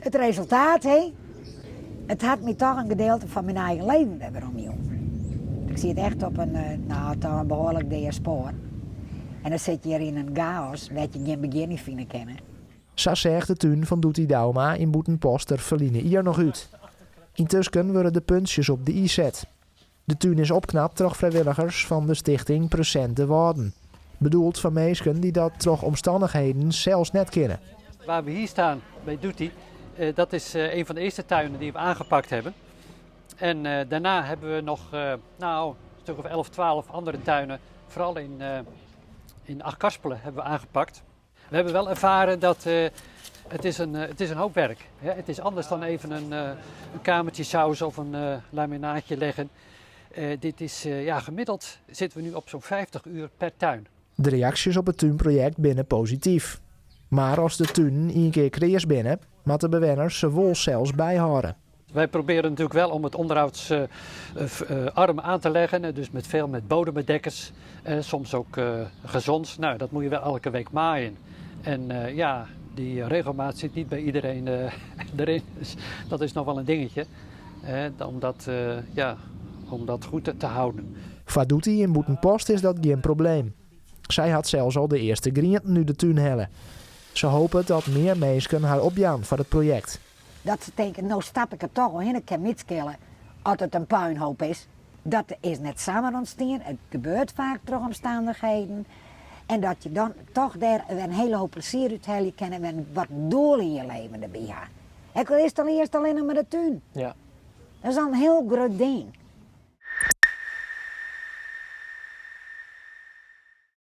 Het resultaat, hé? Het had me toch een gedeelte van mijn eigen leven weer omjoen. Ik zie het echt op toch een behoorlijk spoor. En dan zit je hier in een chaos dat je geen begin vinden kennen. Zo zegt de tuin van Doetie Dauma in Boetenposter verliezen hier nog uit. Intussen worden de puntjes op de i zet. De tuin is opknapt door vrijwilligers van de stichting Present de Waarden. Bedoeld van mensen die dat door omstandigheden zelfs net kennen. Waar we hier staan bij Doetie, dat is een van de eerste tuinen die we aangepakt hebben. En daarna hebben we nog een stuk of 11, 12 andere tuinen, vooral in Achtkarspelen, hebben we aangepakt. We hebben wel ervaren dat het is een hoop werk is. Het is anders dan even een kamertje sausen of een laminaatje leggen. Dit is gemiddeld zitten we nu op zo'n 50 uur per tuin. De reacties op het tuinproject binnen positief. Maar als de tuin één keer creërs binnen, moeten de bewoners ze wol zelfs bijhouden. Wij proberen natuurlijk wel om het onderhoudsarm aan te leggen, dus met bodembedekkers, soms ook gezond. Nou, dat moet je wel elke week maaien. En die regelmaat zit niet bij iedereen erin, dus dat is nog wel een dingetje, om dat goed te houden. Voor Doetie in Boetenpost is dat geen probleem. Zij had zelfs al de eerste grienten nu de tuin hellen. Ze hopen dat meer mensen haar opjaan voor het project. Dat ze denken, nou stap ik er toch wel in, ik kan mitskillen als het een puinhoop is. Dat is net samen ontstaan, het gebeurt vaak door omstandigheden. En dat je dan toch daar een hele hoop plezier uit halen kan en wat doel in je leven erbij hebben. Ik is dan eerst alleen maar de tuin. Ja. Dat is al een heel groot ding.